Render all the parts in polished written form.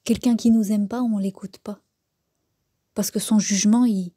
Quelqu'un qui nous aime pas, on l'écoute pas. Parce que son jugement, il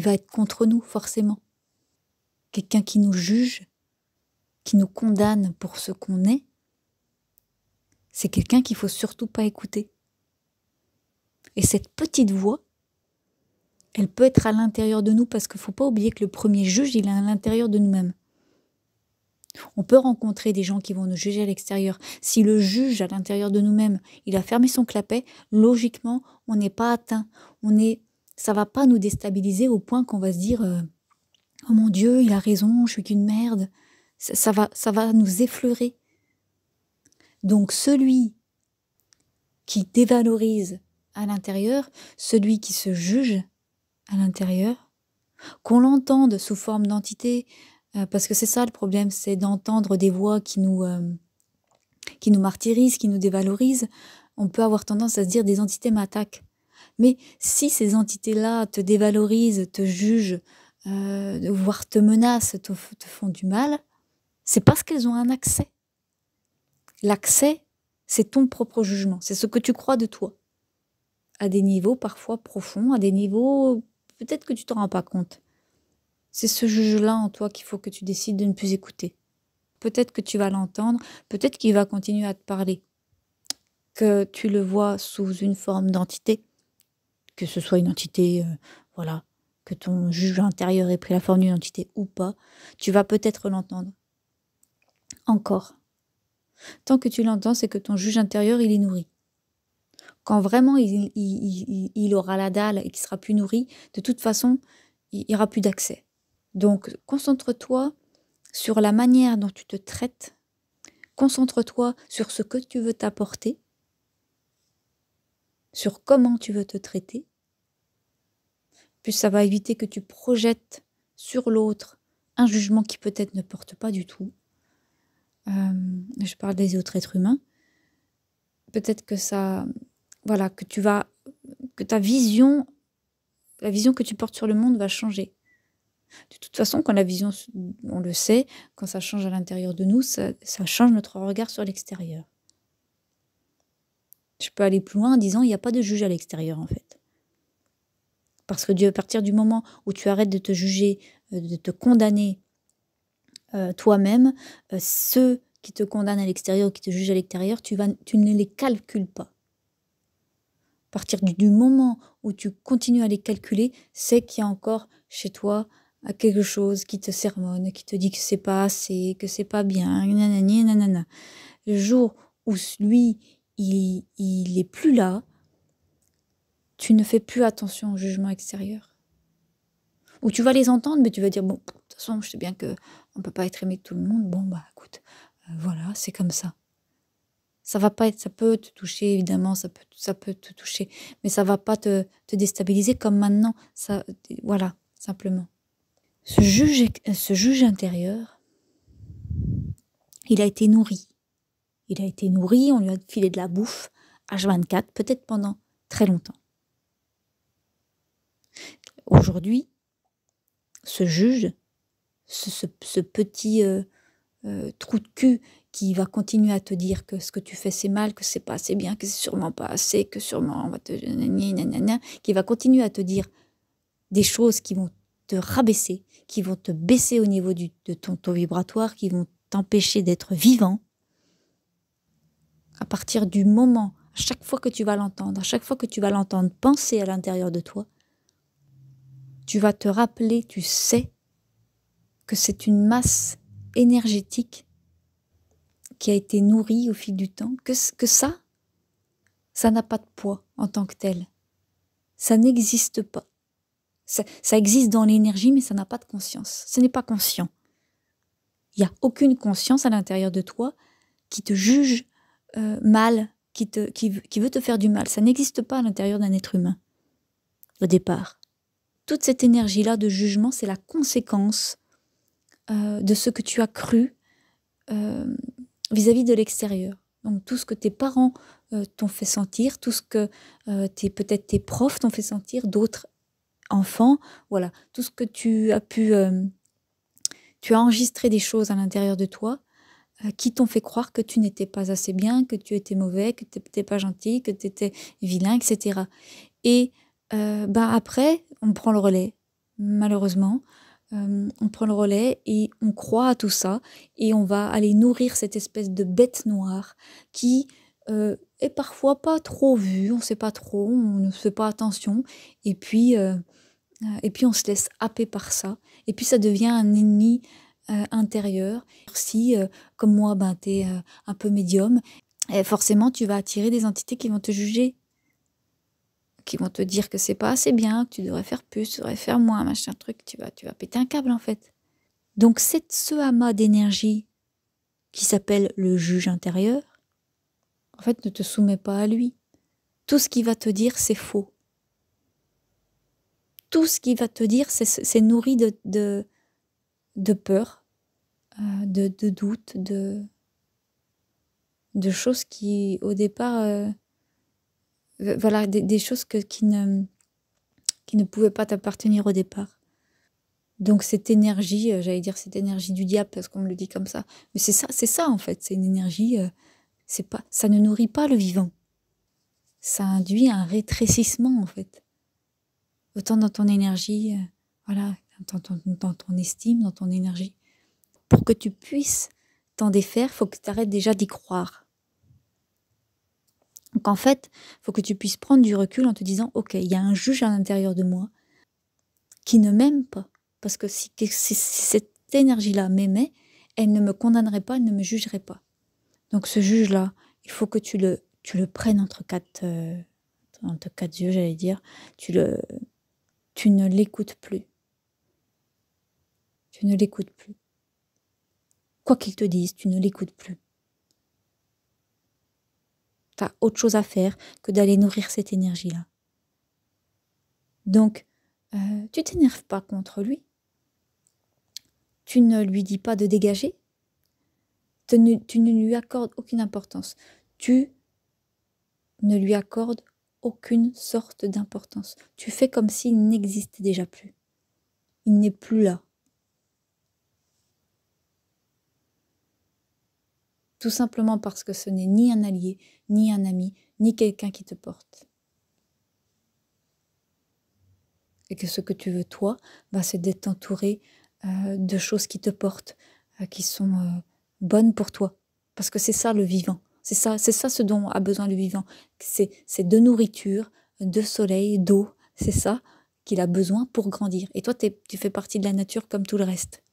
va être contre nous, forcément. Quelqu'un qui nous juge, qui nous condamne pour ce qu'on est, c'est quelqu'un qu'il faut surtout pas écouter. Et cette petite voix, elle peut être à l'intérieur de nous, parce qu'il faut pas oublier que le premier juge, il est à l'intérieur de nous-mêmes. On peut rencontrer des gens qui vont nous juger à l'extérieur. Si le juge à l'intérieur de nous-mêmes, il a fermé son clapet, logiquement, on n'est pas atteint. Ça va pas nous déstabiliser au point qu'on va se dire oh mon Dieu, il a raison, je suis qu'une merde. Ça va nous effleurer. Donc celui qui dévalorise à l'intérieur, celui qui se juge à l'intérieur, qu'on l'entende sous forme d'entité, parce que c'est ça le problème, c'est d'entendre des voix qui nous martyrisent, qui nous dévalorisent. On peut avoir tendance à se dire des entités m'attaquent. Mais si ces entités-là te dévalorisent, te jugent, voire te menacent, te font du mal, c'est parce qu'elles ont un accès. L'accès, c'est ton propre jugement, c'est ce que tu crois de toi. À des niveaux parfois profonds, à des niveaux peut-être que tu t'en rends pas compte. C'est ce juge-là en toi qu'il faut que tu décides de ne plus écouter. Peut-être que tu vas l'entendre, peut-être qu'il va continuer à te parler, que tu le vois sous une forme d'entité, que ce soit une entité, que ton juge intérieur ait pris la forme d'une entité ou pas, tu vas peut-être l'entendre. Encore. Tant que tu l'entends, c'est que ton juge intérieur, il est nourri. Quand vraiment il aura la dalle et qu'il sera plus nourri, de toute façon, il n'y aura plus d'accès. Donc, concentre-toi sur la manière dont tu te traites. Concentre-toi sur ce que tu veux t'apporter, sur comment tu veux te traiter. Puis ça va éviter que tu projettes sur l'autre un jugement qui peut-être ne porte pas du tout. Je parle des autres êtres humains. Peut-être que que ta vision, la vision que tu portes sur le monde va changer. De toute façon, quand la vision, on le sait, quand ça change à l'intérieur de nous, ça change notre regard sur l'extérieur. Je peux aller plus loin en disant il n'y a pas de juge à l'extérieur en fait. Parce que à partir du moment où tu arrêtes de te juger, de te condamner toi-même, ceux qui te condamnent à l'extérieur, qui te jugent à l'extérieur, tu ne les calcules pas. À partir du moment où tu continues à les calculer, c'est qu'il y a encore chez toi quelque chose qui te sermonne, qui te dit que c'est pas assez, que c'est pas bien, nanani, nanana. Le jour où lui, il est plus là, tu ne fais plus attention au jugement extérieur. Ou tu vas les entendre, mais tu vas dire, bon, de toute façon, je sais bien qu'on ne peut pas être aimé de tout le monde. Bon, bah écoute, voilà, c'est comme ça. Ça va pas être, ça peut te toucher, évidemment, ça peut te toucher, mais ça va pas te déstabiliser comme maintenant. Ça, voilà, simplement. Ce juge intérieur, il a été nourri. Il a été nourri, on lui a filé de la bouffe, H24, peut-être pendant très longtemps. Aujourd'hui, ce juge, ce petit trou de cul qui va continuer à te dire que ce que tu fais c'est mal, que c'est pas assez bien, que c'est sûrement pas assez, que sûrement on va te... qui va continuer à te dire des choses qui vont te rabaisser, qui vont te baisser au niveau de ton taux vibratoire, qui vont t'empêcher d'être vivant. À partir du moment, à chaque fois que tu vas l'entendre, à chaque fois que tu vas l'entendre penser à l'intérieur de toi, tu vas te rappeler, tu sais que c'est une masse énergétique qui a été nourrie au fil du temps, que ça n'a pas de poids en tant que tel. Ça n'existe pas. Ça existe dans l'énergie, mais ça n'a pas de conscience. Ce n'est pas conscient. Il n'y a aucune conscience à l'intérieur de toi qui te juge mal, qui veut te faire du mal. Ça n'existe pas à l'intérieur d'un être humain, au départ. Toute cette énergie-là de jugement, c'est la conséquence de ce que tu as cru vis-à-vis de l'extérieur. Donc tout ce que tes parents t'ont fait sentir, tout ce que peut-être tes profs t'ont fait sentir, d'autres enfants, voilà, tout ce que tu as pu... tu as enregistré des choses à l'intérieur de toi qui t'ont fait croire que tu n'étais pas assez bien, que tu étais mauvais, que tu n'étais pas gentil, que tu étais vilain, etc. Et après, on prend le relais, malheureusement. On prend le relais et on croit à tout ça et on va aller nourrir cette espèce de bête noire qui est parfois pas trop vue, on ne sait pas trop, on ne fait pas attention et puis on se laisse happer par ça et puis ça devient un ennemi intérieur. Si, comme moi, tu es un peu médium, et forcément tu vas attirer des entités qui vont te juger, qui vont te dire que c'est pas assez bien, que tu devrais faire plus, tu devrais faire moins, machin truc, tu vas péter un câble en fait. Donc ce amas d'énergie qui s'appelle le juge intérieur, en fait ne te soumets pas à lui. Tout ce qu'il va te dire c'est faux. Tout ce qu'il va te dire c'est nourri de peur, de doute, de choses qui au départ... voilà, des choses qui ne pouvaient pas t'appartenir au départ. Donc cette énergie, j'allais dire cette énergie du diable parce qu'on me le dit comme ça, mais c'est ça en fait, c'est une énergie, ça ne nourrit pas le vivant. Ça induit un rétrécissement en fait. Autant dans ton énergie, voilà, dans ton estime, dans ton énergie. Pour que tu puisses t'en défaire, il faut que tu arrêtes déjà d'y croire. Donc en fait, il faut que tu puisses prendre du recul en te disant, ok, il y a un juge à l'intérieur de moi qui ne m'aime pas. Parce que si cette énergie-là m'aimait, elle ne me condamnerait pas, elle ne me jugerait pas. Donc ce juge-là, il faut que tu le prennes entre quatre yeux, j'allais dire. Tu ne l'écoutes plus. Tu ne l'écoutes plus. Quoi qu'il te dise, tu ne l'écoutes plus. Tu as autre chose à faire que d'aller nourrir cette énergie-là. Donc, tu t'énerves pas contre lui. Tu ne lui dis pas de dégager. Tu ne lui accordes aucune importance. Tu ne lui accordes aucune sorte d'importance. Tu fais comme s'il n'existait déjà plus. Il n'est plus là. Tout simplement parce que ce n'est ni un allié, ni un ami, ni quelqu'un qui te porte. Et que ce que tu veux, toi, c'est d'être entouré de choses qui te portent, qui sont bonnes pour toi. Parce que c'est ça le vivant. C'est ça ce dont a besoin le vivant. C'est de nourriture, de soleil, d'eau. C'est ça qu'il a besoin pour grandir. Et toi, tu fais partie de la nature comme tout le reste.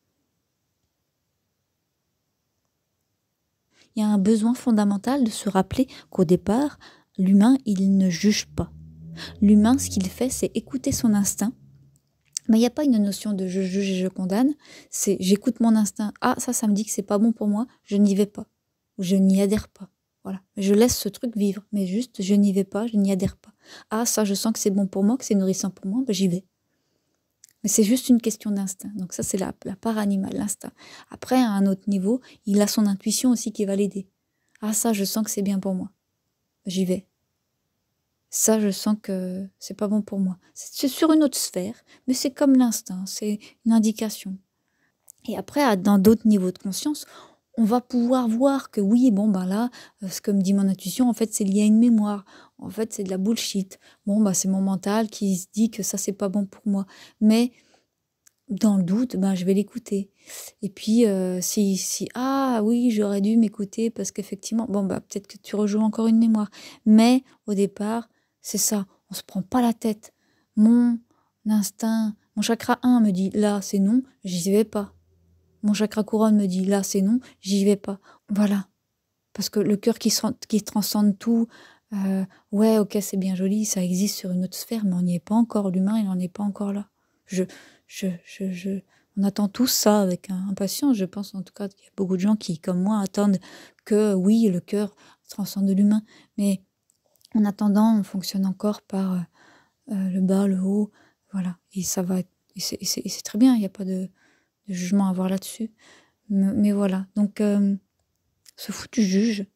Il y a un besoin fondamental de se rappeler qu'au départ, l'humain, il ne juge pas. L'humain, ce qu'il fait, c'est écouter son instinct. Mais il n'y a pas une notion de je juge et je condamne. C'est j'écoute mon instinct. Ah, ça me dit que c'est pas bon pour moi, je n'y vais pas. Ou je n'y adhère pas. Voilà. Je laisse ce truc vivre. Mais juste, je n'y vais pas, je n'y adhère pas. Ah, ça, je sens que c'est bon pour moi, que c'est nourrissant pour moi, j'y vais. Mais c'est juste une question d'instinct. Donc ça, c'est la part animale, l'instinct. Après, à un autre niveau, il a son intuition aussi qui va l'aider. Ah, ça, je sens que c'est bien pour moi. J'y vais. Ça, je sens que c'est pas bon pour moi. C'est sur une autre sphère, mais c'est comme l'instinct, c'est une indication. Et après, dans d'autres niveaux de conscience, on va pouvoir voir que oui, là, ce que me dit mon intuition, en fait, c'est lié à une mémoire. En fait, c'est de la bullshit. C'est mon mental qui se dit que ça, c'est pas bon pour moi. Mais dans le doute, je vais l'écouter. Et puis, ah oui, j'aurais dû m'écouter parce qu'effectivement, peut-être que tu rejoues encore une mémoire. Mais au départ, c'est ça, on se prend pas la tête. Mon instinct, mon chakra 1 me dit là, c'est non, j'y vais pas. Mon chakra couronne me dit là, c'est non, j'y vais pas. Voilà. Parce que le cœur qui transcende tout, ouais, ok, c'est bien joli, ça existe sur une autre sphère, mais on n'y est pas encore. L'humain, il n'en est pas encore là. On attend tous ça avec impatience. Je pense en tout cas qu'il y a beaucoup de gens qui, comme moi, attendent que oui, le cœur transcende l'humain. Mais en attendant, on fonctionne encore par le bas, le haut. Voilà. Et ça va être, et c'est très bien, il n'y a pas de jugement à avoir là-dessus. Mais voilà. Donc, ce foutu juge,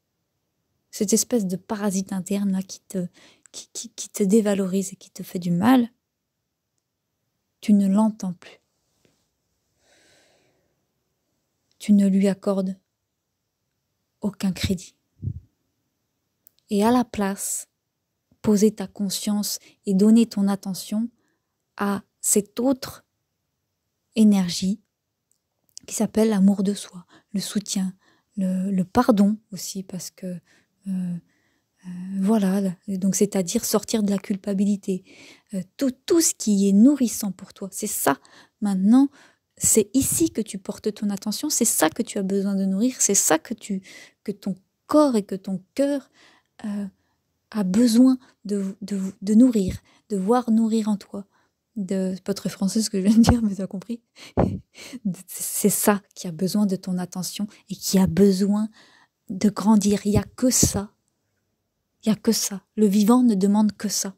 cette espèce de parasite interne là qui te dévalorise et qui te fait du mal, tu ne l'entends plus. Tu ne lui accordes aucun crédit. Et à la place, poser ta conscience et donner ton attention à cette autre énergie qui s'appelle l'amour de soi, le soutien, le pardon aussi, parce que voilà, donc c'est-à-dire sortir de la culpabilité, tout ce qui est nourrissant pour toi, c'est ça. Maintenant, c'est ici que tu portes ton attention, c'est ça que tu as besoin de nourrir, c'est ça que ton corps et que ton cœur a besoin de nourrir, de voir nourrir en toi. C'est pas très français ce que je viens de dire, mais tu as compris. C'est ça qui a besoin de ton attention et qui a besoin de grandir. Il n'y a que ça. Il n'y a que ça. Le vivant ne demande que ça.